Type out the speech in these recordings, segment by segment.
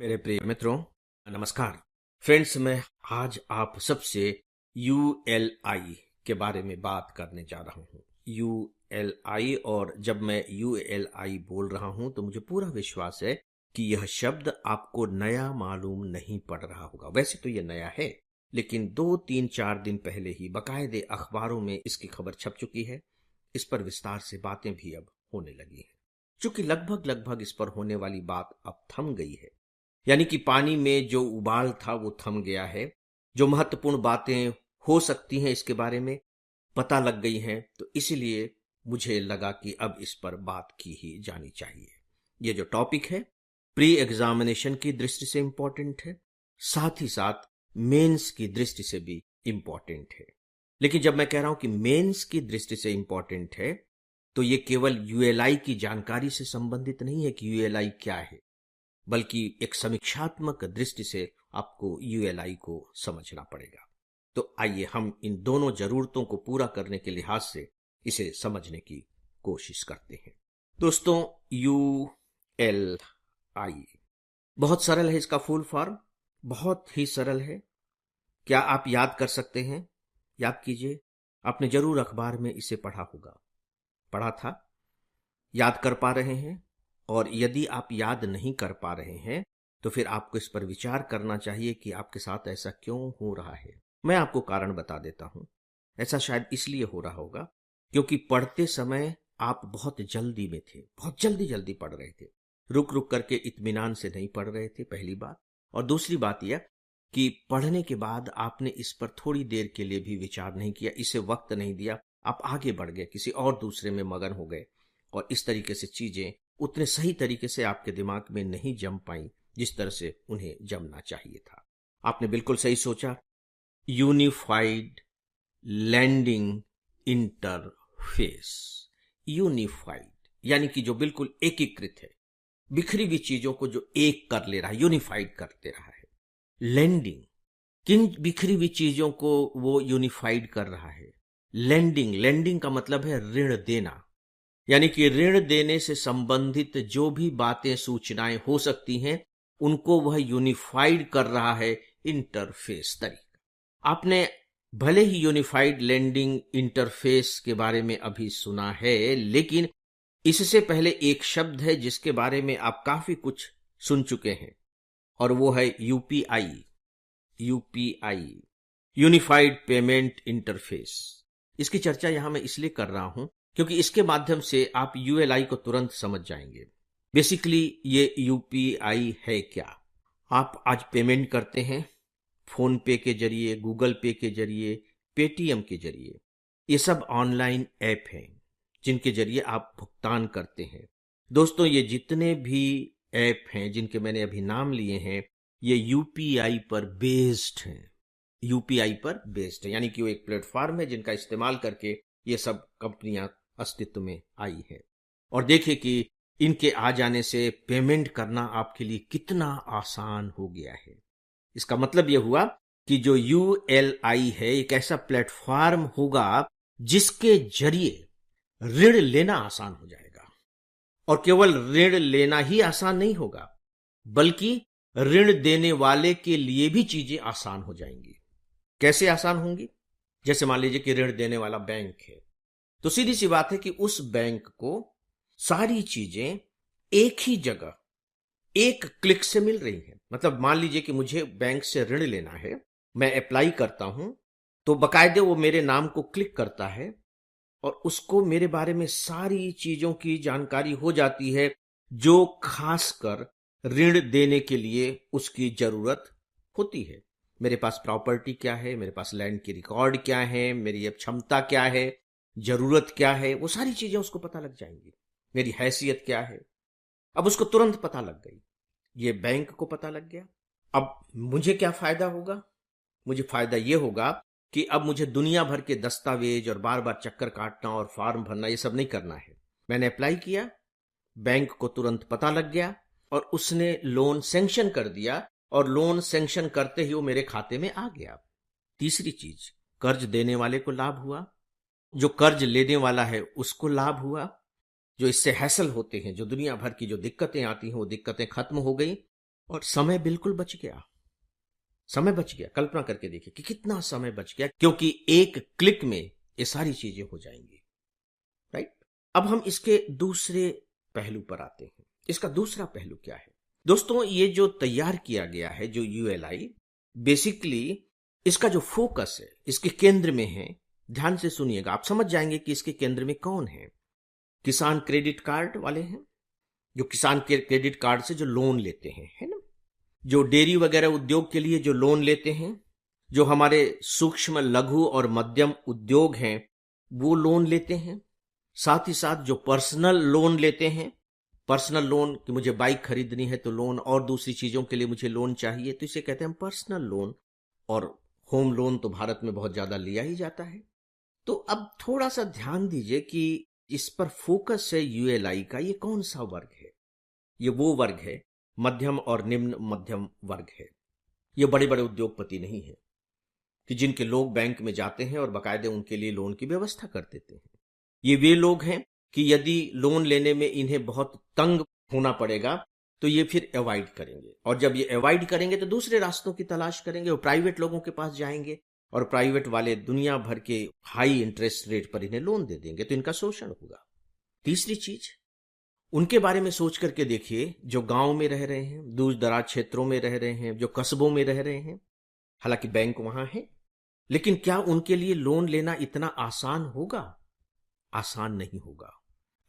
मेरे प्रिय मित्रों, नमस्कार। फ्रेंड्स, मैं आज आप सबसे यूएलआई के बारे में बात करने जा रहा हूँ। यूएलआई, और जब मैं यूएलआई बोल रहा हूँ तो मुझे पूरा विश्वास है कि यह शब्द आपको नया मालूम नहीं पड़ रहा होगा। वैसे तो यह नया है, लेकिन 2, 3, 4 दिन पहले ही बाकायदे अखबारों में इसकी खबर छप चुकी है। इस पर विस्तार से बातें भी अब होने लगी हैं। चूंकि लगभग लगभग इस पर होने वाली बात अब थम गई है, यानी कि पानी में जो उबाल था वो थम गया है। जो महत्वपूर्ण बातें हो सकती हैं इसके बारे में पता लग गई हैं, तो इसलिए मुझे लगा कि अब इस पर बात की ही जानी चाहिए। ये जो टॉपिक है प्री एग्जामिनेशन की दृष्टि से इंपॉर्टेंट है, साथ ही साथ मेंस की दृष्टि से भी इंपॉर्टेंट है। लेकिन जब मैं कह रहा हूं कि मेंस की दृष्टि से इंपॉर्टेंट है, तो ये केवल यूएलआई की जानकारी से संबंधित नहीं है कि यूएलआई क्या है, बल्कि एक समीक्षात्मक दृष्टि से आपको यूएलआई को समझना पड़ेगा। तो आइए हम इन दोनों जरूरतों को पूरा करने के लिहाज से इसे समझने की कोशिश करते हैं। दोस्तों, यूएलआई बहुत सरल है। इसका फुल फॉर्म बहुत ही सरल है। क्या आप याद कर सकते हैं? याद कीजिए, आपने जरूर अखबार में इसे पढ़ा होगा, पढ़ा था। याद कर पा रहे हैं? और यदि आप याद नहीं कर पा रहे हैं तो फिर आपको इस पर विचार करना चाहिए कि आपके साथ ऐसा क्यों हो रहा है। मैं आपको कारण बता देता हूं। ऐसा शायद इसलिए हो रहा होगा क्योंकि पढ़ते समय आप बहुत जल्दी में थे, बहुत जल्दी जल्दी पढ़ रहे थे, रुक रुक करके इत्मीनान से नहीं पढ़ रहे थे, पहली बात। और दूसरी बात यह कि पढ़ने के बाद आपने इस पर थोड़ी देर के लिए भी विचार नहीं किया, इसे वक्त नहीं दिया, आप आगे बढ़ गए, किसी और दूसरे में मगन हो गए, और इस तरीके से चीजें उतने सही तरीके से आपके दिमाग में नहीं जम पाई जिस तरह से उन्हें जमना चाहिए था। आपने बिल्कुल सही सोचा। यूनिफाइड लैंडिंग इंटरफेस, यूनिफाइड यानी कि जो बिल्कुल एकीकृत है, बिखरी हुई चीजों को जो एक कर ले रहा है, यूनिफाइड कर दे रहा है। लैंडिंग, किन बिखरी हुई चीजों को वो यूनिफाइड कर रहा है? लैंडिंग, लैंडिंग का मतलब है ऋण देना, यानी कि ऋण देने से संबंधित जो भी बातें सूचनाएं हो सकती हैं उनको वह यूनिफाइड कर रहा है इंटरफेस तरीका। आपने भले ही यूनिफाइड लैंडिंग इंटरफेस के बारे में अभी सुना है, लेकिन इससे पहले एक शब्द है जिसके बारे में आप काफी कुछ सुन चुके हैं, और वो है UPI. UPI, unified payment interface. इसकी चर्चा यहां मैं इसलिए कर रहा हूं क्योंकि इसके माध्यम से आप यूएलआई को तुरंत समझ जाएंगे। बेसिकली ये यूपीआई है क्या? आप आज पेमेंट करते हैं फोन पे के जरिए, गूगल पे के जरिए, पेटीएम के जरिए। ये सब ऑनलाइन ऐप हैं जिनके जरिए आप भुगतान करते हैं। दोस्तों, ये जितने भी ऐप हैं जिनके मैंने अभी नाम लिए हैं, ये यूपीआई पर बेस्ड हैं। यूपीआई पर बेस्ड है, यानी कि वो एक प्लेटफॉर्म है जिनका इस्तेमाल करके ये सब कंपनियां अस्तित्व में आई है। और देखिए कि इनके आ जाने से पेमेंट करना आपके लिए कितना आसान हो गया है। इसका मतलब यह हुआ कि जो यूएलआई है एक ऐसा प्लेटफॉर्म होगा जिसके जरिए ऋण लेना आसान हो जाएगा। और केवल ऋण लेना ही आसान नहीं होगा, बल्कि ऋण देने वाले के लिए भी चीजें आसान हो जाएंगी। कैसे आसान होंगी? जैसे मान लीजिए कि ऋण देने वाला बैंक है, तो सीधी सी बात है कि उस बैंक को सारी चीजें एक ही जगह एक क्लिक से मिल रही हैं। मतलब मान लीजिए कि मुझे बैंक से ऋण लेना है, मैं अप्लाई करता हूं, तो बकायदे वो मेरे नाम को क्लिक करता है और उसको मेरे बारे में सारी चीजों की जानकारी हो जाती है जो खासकर ऋण देने के लिए उसकी जरूरत होती है। मेरे पास प्रॉपर्टी क्या है, मेरे पास लैंड की रिकॉर्ड क्या है, मेरी अब क्षमता क्या है, जरूरत क्या है, वो सारी चीजें उसको पता लग जाएंगी। मेरी हैसियत क्या है, अब उसको तुरंत पता लग गई। ये बैंक को पता लग गया। अब मुझे क्या फायदा होगा? मुझे फायदा यह होगा कि अब मुझे दुनिया भर के दस्तावेज और बार बार चक्कर काटना और फॉर्म भरना ये सब नहीं करना है। मैंने अप्लाई किया, बैंक को तुरंत पता लग गया और उसने लोन सैंक्शन कर दिया, और लोन सैंक्शन करते ही वो मेरे खाते में आ गया। तीसरी चीज, कर्ज देने वाले को लाभ हुआ, जो कर्ज लेने वाला है उसको लाभ हुआ। जो इससे हैसल होते हैं, जो दुनिया भर की जो दिक्कतें आती हैं, वो दिक्कतें खत्म हो गई। और समय बिल्कुल बच गया, समय बच गया। कल्पना करके देखिए कि कितना समय बच गया, क्योंकि एक क्लिक में ये सारी चीजें हो जाएंगी, राइट। अब हम इसके दूसरे पहलू पर आते हैं। इसका दूसरा पहलू क्या है दोस्तों? ये जो तैयार किया गया है, जो यूएलआई, बेसिकली इसका जो फोकस है, इसके केंद्र में है। ध्यान से सुनिएगा, आप समझ जाएंगे कि इसके केंद्र में कौन है। किसान क्रेडिट कार्ड वाले हैं, जो किसान के क्रेडिट कार्ड से जो लोन लेते हैं, है ना। जो डेयरी वगैरह उद्योग के लिए जो लोन लेते हैं, जो हमारे सूक्ष्म लघु और मध्यम उद्योग हैं वो लोन लेते हैं। साथ ही साथ जो पर्सनल लोन लेते हैं, पर्सनल लोन कि मुझे बाइक खरीदनी है तो लोन, और दूसरी चीजों के लिए मुझे लोन चाहिए, तो इसे कहते हैं पर्सनल लोन। और होम लोन तो भारत में बहुत ज्यादा लिया ही जाता है। तो अब थोड़ा सा ध्यान दीजिए कि इस पर फोकस है यूएलआई का। ये कौन सा वर्ग है? ये वो वर्ग है, मध्यम और निम्न मध्यम वर्ग है। ये बड़े बड़े उद्योगपति नहीं है कि जिनके लोग बैंक में जाते हैं और बाकायदे उनके लिए लोन की व्यवस्था कर देते हैं। ये वे लोग हैं कि यदि लोन लेने में इन्हें बहुत तंग होना पड़ेगा तो ये फिर अवॉइड करेंगे, और जब ये अवॉइड करेंगे तो दूसरे रास्तों की तलाश करेंगे और प्राइवेट लोगों के पास जाएंगे, और प्राइवेट वाले दुनिया भर के हाई इंटरेस्ट रेट पर इन्हें लोन दे देंगे, तो इनका शोषण होगा। तीसरी चीज, उनके बारे में सोच करके देखिए, जो गांव में रह रहे हैं, दूर दराज क्षेत्रों में रह रहे हैं, जो कस्बों में रह रहे हैं, हालांकि बैंक वहां है, लेकिन क्या उनके लिए लोन लेना इतना आसान होगा? आसान नहीं होगा।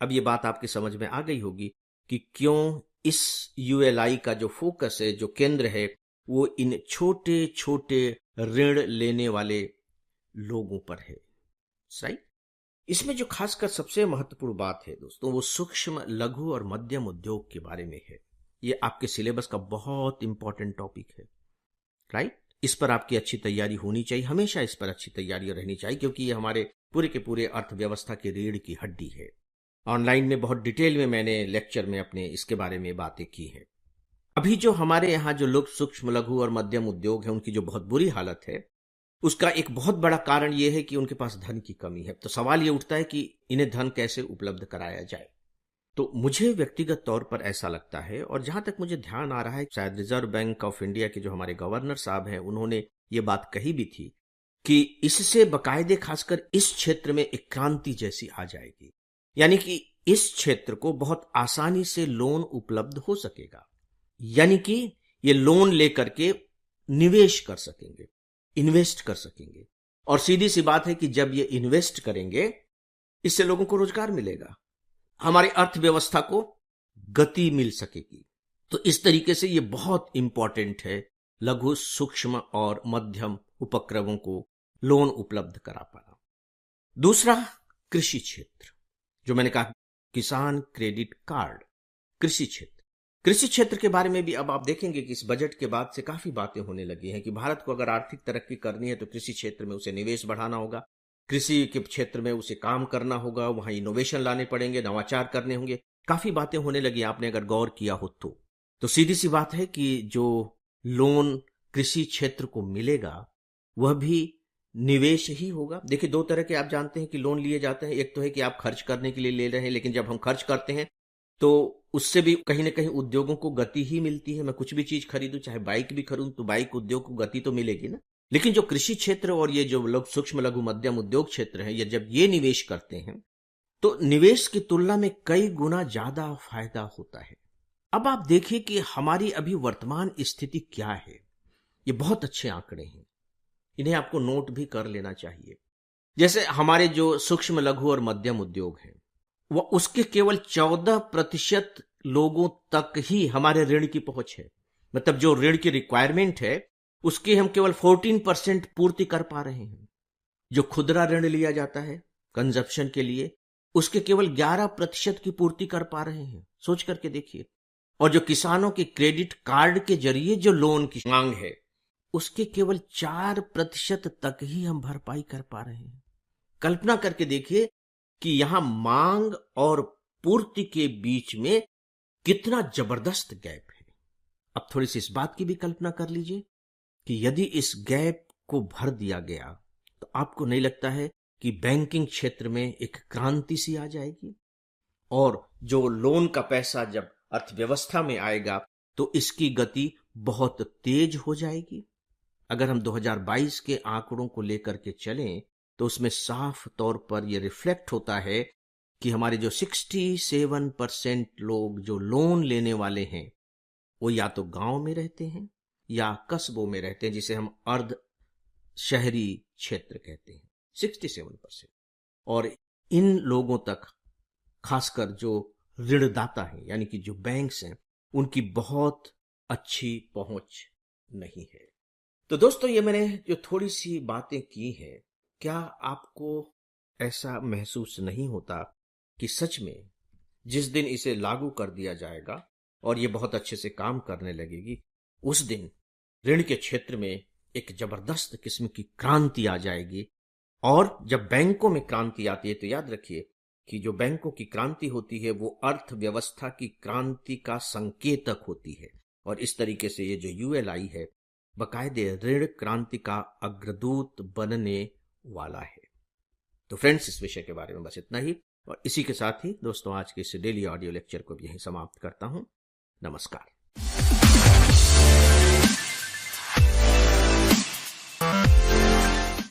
अब ये बात आपके समझ में आ गई होगी कि क्यों इस यूएलआई का जो फोकस है, जो केंद्र है, वो इन छोटे छोटे ऋण लेने वाले लोगों पर है, राइट। इसमें जो खासकर सबसे महत्वपूर्ण बात है दोस्तों, वो सूक्ष्म लघु और मध्यम उद्योग के बारे में है। ये आपके सिलेबस का बहुत इंपॉर्टेंट टॉपिक है, राइट। इस पर आपकी अच्छी तैयारी होनी चाहिए, हमेशा इस पर अच्छी तैयारी रहनी चाहिए, क्योंकि ये हमारे पूरे के पूरे अर्थव्यवस्था की रीढ़ की हड्डी है। ऑनलाइन में बहुत डिटेल में मैंने लेक्चर में अपने इसके बारे में बातें की हैं। अभी जो हमारे यहाँ जो लोग सूक्ष्म लघु और मध्यम उद्योग है, उनकी जो बहुत बुरी हालत है, उसका एक बहुत बड़ा कारण यह है कि उनके पास धन की कमी है। तो सवाल यह उठता है कि इन्हें धन कैसे उपलब्ध कराया जाए। तो मुझे व्यक्तिगत तौर पर ऐसा लगता है, और जहां तक मुझे ध्यान आ रहा है, शायद रिजर्व बैंक ऑफ इंडिया के जो हमारे गवर्नर साहब हैं, उन्होंने ये बात कही भी थी कि इससे बाकायदे खासकर इस क्षेत्र में एक क्रांति जैसी आ जाएगी। यानी कि इस क्षेत्र को बहुत आसानी से लोन उपलब्ध हो सकेगा, यानी कि ये लोन लेकर के निवेश कर सकेंगे, इन्वेस्ट कर सकेंगे। और सीधी सी बात है कि जब ये इन्वेस्ट करेंगे, इससे लोगों को रोजगार मिलेगा, हमारी अर्थव्यवस्था को गति मिल सकेगी। तो इस तरीके से ये बहुत इंपॉर्टेंट है लघु सूक्ष्म और मध्यम उपक्रमों को लोन उपलब्ध करा पाना। दूसरा, कृषि क्षेत्र, जो मैंने कहा किसान क्रेडिट कार्ड। कृषि क्षेत्र, कृषि क्षेत्र के बारे में भी अब आप देखेंगे कि इस बजट के बाद से काफी बातें होने लगी हैं कि भारत को अगर आर्थिक तरक्की करनी है तो कृषि क्षेत्र में उसे निवेश बढ़ाना होगा, कृषि के क्षेत्र में उसे काम करना होगा, वहां इनोवेशन लाने पड़ेंगे, नवाचार करने होंगे। काफी बातें होने लगी, आपने अगर गौर किया हो तो सीधी सी बात है कि जो लोन कृषि क्षेत्र को मिलेगा वह भी निवेश ही होगा। देखिए, दो तरह के आप जानते हैं कि लोन लिए जाते हैं। एक तो है कि आप खर्च करने के लिए ले रहे हैं, लेकिन जब हम खर्च करते हैं तो उससे भी कहीं ना कहीं उद्योगों को गति ही मिलती है। मैं कुछ भी चीज खरीदूं, चाहे बाइक भी खरीदूं, तो बाइक उद्योग को गति तो मिलेगी ना। लेकिन जो कृषि क्षेत्र और ये जो लोग सूक्ष्म लघु मध्यम उद्योग क्षेत्र है, ये जब ये निवेश करते हैं तो निवेश की तुलना में कई गुना ज्यादा फायदा होता है। अब आप देखिए कि हमारी अभी वर्तमान स्थिति क्या है। ये बहुत अच्छे आंकड़े हैं, इन्हें आपको नोट भी कर लेना चाहिए। जैसे हमारे जो सूक्ष्म लघु और मध्यम उद्योग हैं, वह उसके केवल 14% लोगों तक ही हमारे ऋण की पहुंच है। मतलब जो ऋण की रिक्वायरमेंट है उसकी हम केवल 14% पूर्ति कर पा रहे हैं। जो खुदरा ऋण लिया जाता है कंजप्शन के लिए, उसके केवल 11% की पूर्ति कर पा रहे हैं। सोच करके देखिए। और जो किसानों के क्रेडिट कार्ड के जरिए जो लोन की मांग है, उसके केवल 4% तक ही हम भरपाई कर पा रहे हैं। कल्पना करके देखिए कि यहां मांग और पूर्ति के बीच में कितना जबरदस्त गैप है। अब थोड़ी सी इस बात की भी कल्पना कर लीजिए कि यदि इस गैप को भर दिया गया तो आपको नहीं लगता है कि बैंकिंग क्षेत्र में एक क्रांति सी आ जाएगी, और जो लोन का पैसा जब अर्थव्यवस्था में आएगा तो इसकी गति बहुत तेज हो जाएगी। अगर हम 2022 के आंकड़ों को लेकर के चलें तो उसमें साफ तौर पर यह रिफ्लेक्ट होता है कि हमारे जो 67% लोग जो लोन लेने वाले हैं वो या तो गांव में रहते हैं या कस्बों में रहते हैं, जिसे हम अर्ध शहरी क्षेत्र कहते हैं, 67%। और इन लोगों तक खासकर जो ऋणदाता हैं यानी कि जो बैंक्स हैं उनकी बहुत अच्छी पहुंच नहीं है। तो दोस्तों, ये मैंने जो थोड़ी सी बातें की हैं, क्या आपको ऐसा महसूस नहीं होता कि सच में जिस दिन इसे लागू कर दिया जाएगा और ये बहुत अच्छे से काम करने लगेगी, उस दिन ऋण के क्षेत्र में एक जबरदस्त किस्म की क्रांति आ जाएगी। और जब बैंकों में क्रांति आती है तो याद रखिए कि जो बैंकों की क्रांति होती है वो अर्थव्यवस्था की क्रांति का संकेतक होती है। और इस तरीके से ये जो यूएलआई है बाकायदे ऋण क्रांति का अग्रदूत बनने वाला है। तो फ्रेंड्स, इस विषय के बारे में बस इतना ही, और इसी के साथ ही दोस्तों आज के इस डेली ऑडियो लेक्चर को भी यहीं समाप्त करता हूं। नमस्कार।